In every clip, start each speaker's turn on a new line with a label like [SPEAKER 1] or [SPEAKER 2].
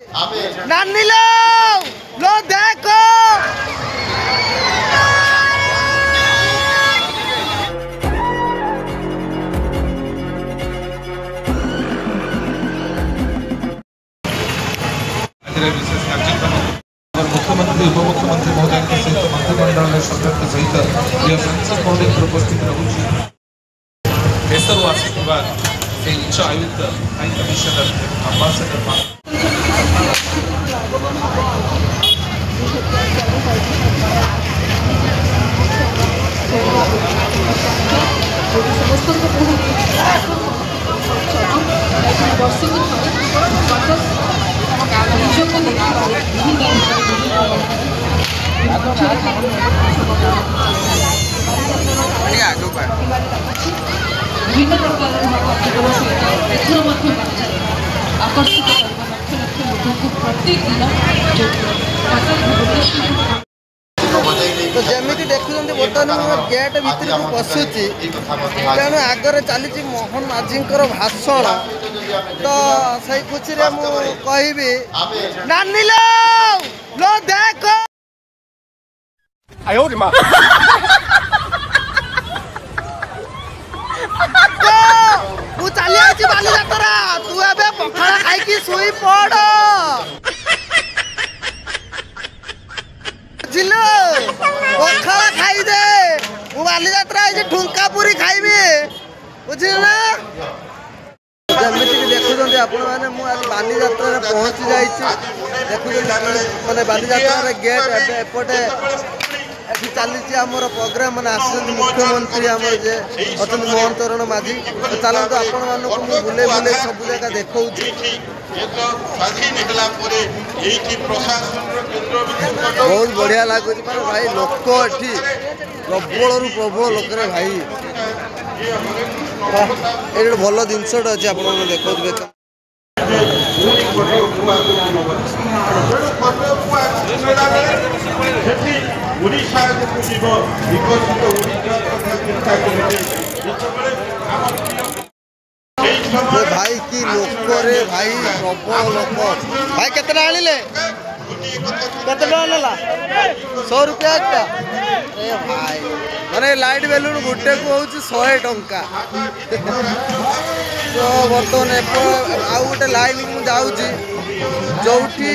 [SPEAKER 1] नानी लो देखो
[SPEAKER 2] विशेष कार्यक्रम मुख्यमंत्री उपमुख्यमंत्री महोदय सहित मंत्रिमंडल सदस्य सहित यह संसद महोदय उपस्थित रहुछि देशर आसिथिबा से उच्च आयुक्त हाई कमिशनर अम्बासडर
[SPEAKER 3] विभिन्न प्रकार आकर्षित लक्ष लोक प्रत्येक दिन
[SPEAKER 1] तो जमी देखुं बर्तमान गेट भितर को पशुची तेणु आगे चली मोहन माझी भाषण तो से खुशी मुझे कह नानी लो देखो तू चली आई बालीजात्रा तू ए पखाड़ा खाई शुई पड़ पखाड़ा खाई दे मु बालीजात्रा ठुंका पूरी खाइबी बुझिल ना जमी देखुं आपण मैंने मुझे बालीजात्रा पहुँची जाइए देखुं मैंने बालीजात्रा गेट एपटे चली आमर प्रोग्राम मैंने आस मुख्यमंत्री आम जे अच्छा मोहन चरण माझी तो चलते आपण मानक बुले बुले सब जगह देखा बहुत बढ़िया लगुच भाई लोक एटी प्रबल प्रबल लोक भाई ये भल जिनसटा अच्छे आप देखा भाई की लोक रे भाई प्रबल लोक भाई केतना आनिले केते डॉलर 100 रुपया ए भाई माने लाइट बेलून गुटे को होउची 100 टंका तो बर्तमान आउ गोटे लाइन मु जाउची जोठी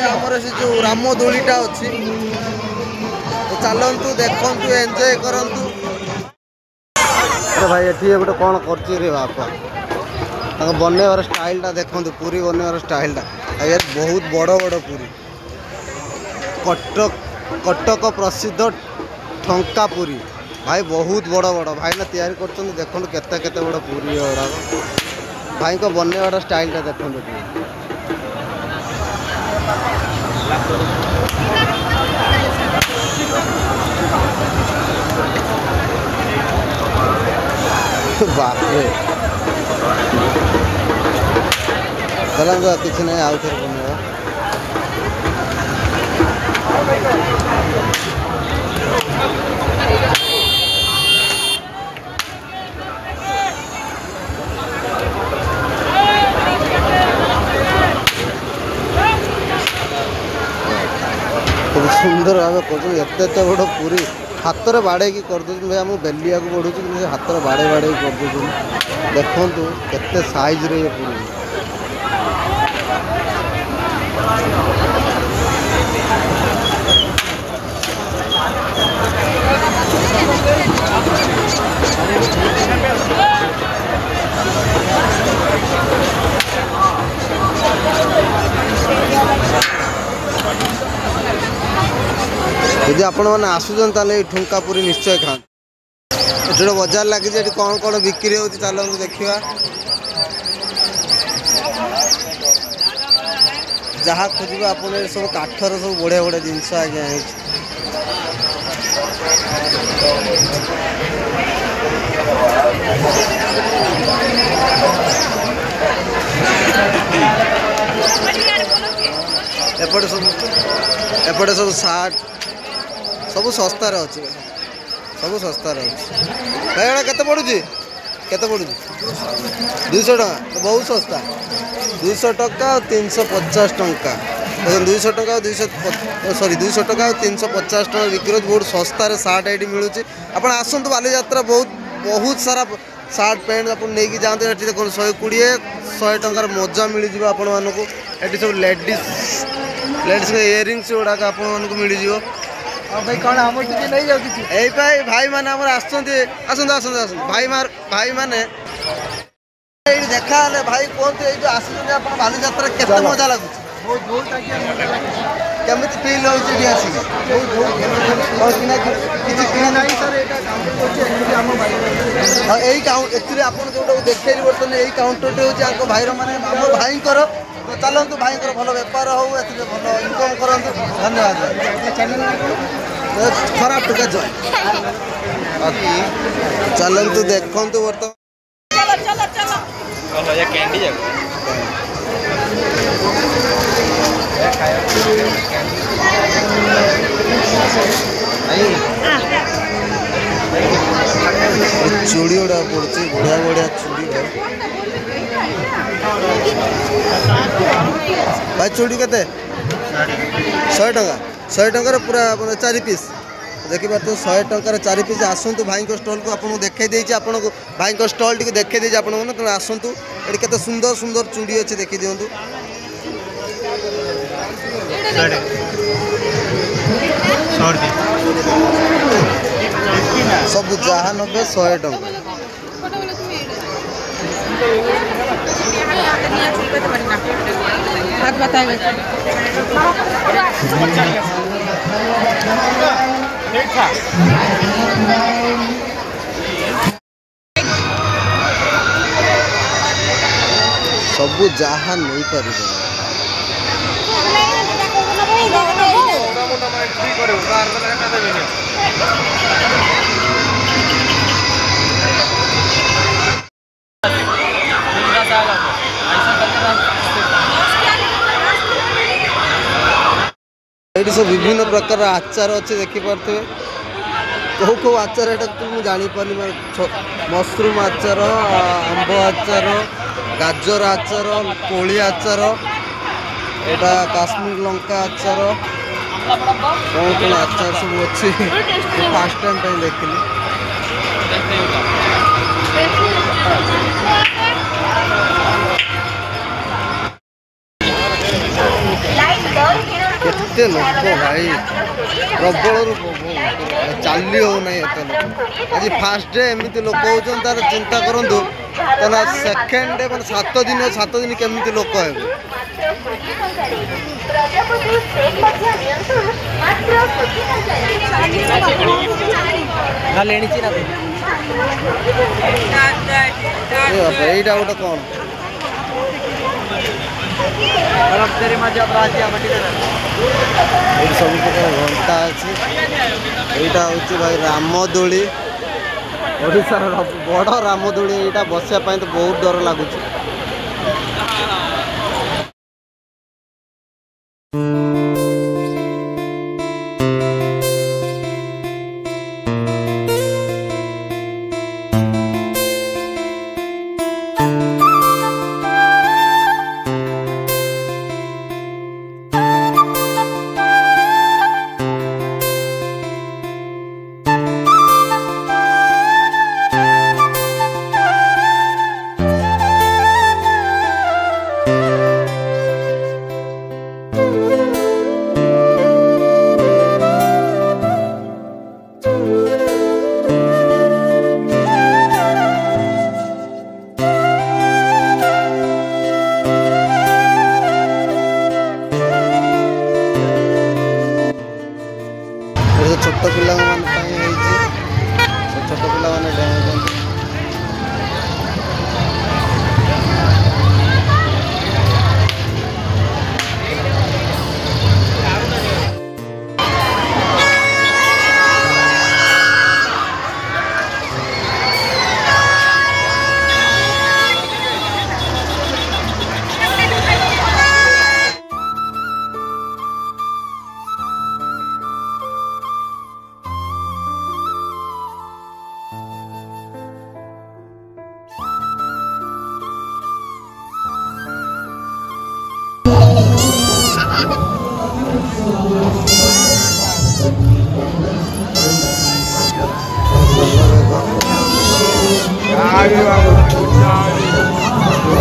[SPEAKER 1] हमर से जो राम दोलीटा अछि तो चलंतु देखंतु एन्जॉय करंतु अरे भाई एठी गोटे कोन करची रे बापा बनवार स्टाइलटा देखो पूरी बनवार स्टाइलटा यार बहुत बड़ बड़ पूरी कटक प्रसिद्ध ठंका पूरी भाई बहुत बड़ बड़ भाई ना तैयारी कर देखो केते केते बड़ पूरी गुड़ाक भाई को बनवार स्टाइलटा देखो बाप रे चलते किसी नहीं आउ थे बनेगा सुंदर भाव कर बड़ पूरी हाथ में बाड़े कर भाई आम बेलिया को बढ़ू कि हाथ में बाड़े बाड़े कर देखु केते साइज रे पूरी यदि आपण मैंने आसुचन ताले ठुंका पूरी निश्चय खाँ जो बजार लगी कौन कौन बिक्री हो चलते देखा जहाँ खोज आप सब काठर सब बढ़िया बढ़िया जिनस आज्ञा एपटे सब सार्ट सब सस्तार अच्छे सब सस्तार अच्छे भाई केते पड़ुची 200 टका तो बहुत सस्ता। 200 टका और 350 टका देखो 200 टका और 200 टका और 350 टका बिक्री बहुत सस्तार सार्ट ये मिलूँ आप आसतु बाली यात्रा बहुत सारा सार्ट पैंट आप नहीं जाते ये देखो 120 टंकार मजा मिल जाए आपण मानक ये सब लेडीज इयरिंग्स गुड़ाक आप मिल जाए
[SPEAKER 4] भाई कौन आम नहीं जाऊँ
[SPEAKER 1] यही भाई मैंने आसत भाई मैंने देखा भाई कहते जो आस बाली यात्रा केते मजा लगुच केमी फिल होती आप जो देखिए बर्तमान यही काउंटर हूँ भाईर मैंने भाई तो चलतु भाई भल बेपार हो भल इनकम करूँ धन्यवाद खराब टुका जय चलतु देखु बर्तमान चूड़ी गुड़ा पड़ी बढ़िया बढ़िया चूड़ी भाई चूड़ी के 100 टकर पूरा 4 पीस देखिए तो 100 टकर 4 पीस आसतु भाई स्टल को आपको देखई देछि आपन को भाई स्टल टी देखई देछि आपन को तेणु आसतु ये केते सुंदर सुंदर चूड़ी अच्छे देखी दिंतु सब जहाँ नबे 100 टका सब जहाँ नहीं पार ये सब विभिन्न प्रकार आचार अच्छे देखिपे कौ कौ आचार यहाँ तो मुझे जापारी मशरूम आचार आंब आचार गाजर आचार कोली आचार एटा काश्मीर लंका आचार कौन कौन आचार सब अच्छी फास्ट टाइम देखिली केते लोक भाई प्रबल चली होना एत लोक आज फास्ट डे एमती लोक होचन तार चिंता करूँ सेकेंड डे मैं 7 दिन केमती लोक हे यहीटा गोटे कौन सब प्रकार घंटा अच्छी यहाँ हूँ भाई रामदोली ओडिशार बड़ रामदोली यहाँ बसापी तो बहुत डर लगुच।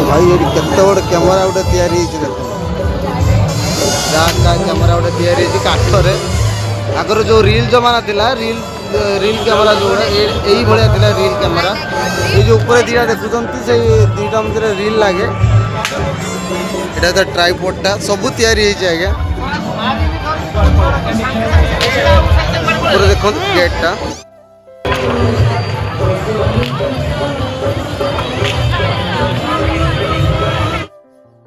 [SPEAKER 1] भाई ये केते बड़ कैमरा गोटे तैयारी होइछि देखो का कैमरा गोटे तैयारी होइछि काठरे आगर जो रील जमाना थिला रील कैमरा जो यही भाया थिला रील कैमरा ये जो ऊपर दिया देखुछंती से दीटा मधे रील लागे एटा तो ट्राइपॉडटा सब तैयारी होइछि आज्ञा ऊपर देखो गेटटा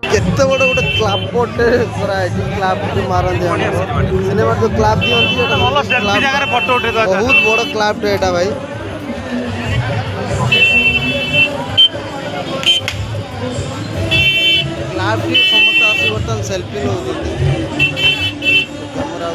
[SPEAKER 1] केते बड़ गोटे क्लाब पोटे कराई क्लाब मारंती सिनेमा जो क्लाब दियंती बहुत बड़ क्लाब एटा भाई क्लाब की समस्त आसी बर्तन सेल्फी नौती कैमरा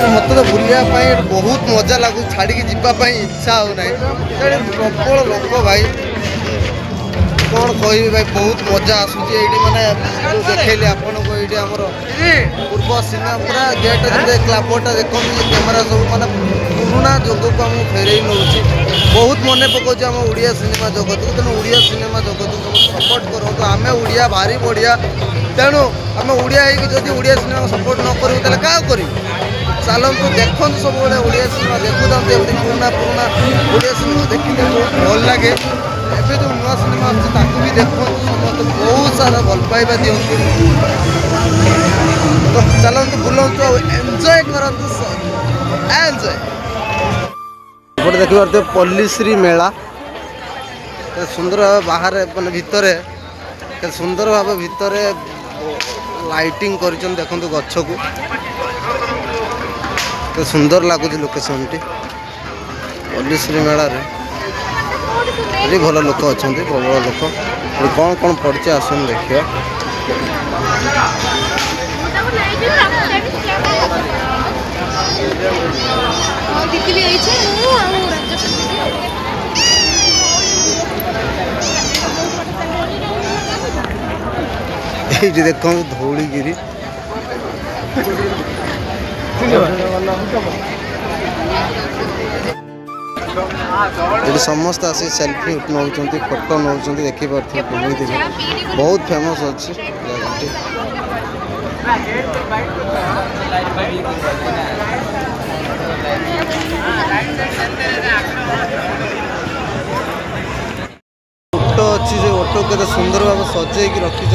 [SPEAKER 1] उधर मत तो बुलिया बहुत मजा लगू छाड़ी जावाई इच्छा होना प्रबल लोक भाई कौन कह भाई बहुत मजा आसूँ ये मैंने जो देखली आपन को ये आमर पूर्व सिनेमा पूरा गेट क्लाबटा देखो कैमेरा सब मानने पुराणा जगत को आम फेर नौ बहुत मन पकाऊँ आम ओडिया सिनेमा जगत को तेणु ओडिया सिनेमा जगत को सपोर्ट करूँ आम ओडिया भारी बढ़िया तेणु आम ओडिया होगी ओडिया सिनेमा सपोर्ट न करूँ तेल क्या करूँ चलतु देखु सब ओडिया सिनेमा देखु था पुराना ओडिया सिनेमा देखिए बहुत भल लगे एवं जो नुआ सिनेमा अच्छे भी देखु समस्त बहुत सारा भल पाइबा दिखती तो चलतु बुलतु एंजॉय करतु एंजॉय गोटे देखी पारे पल्लीश्री मेला सुंदर भाव बाहर मैंने भितर सुंदर भाव भितर लाइटिंग कर देखु गछ को तो सुंदर लगुच लोकेशन टी पल्लीश्री मेला रे भल लोक अच्छा प्रबल लोक कौन कौन पड़े आसन देखिए ये देखो धौलीगिरी समस्त आसी सेल्फी नौ फोटो नौ देखिए बहुत फेमस अच्छी ऑटो अच्छी से ऑटो के सुंदर भाव सजे रखी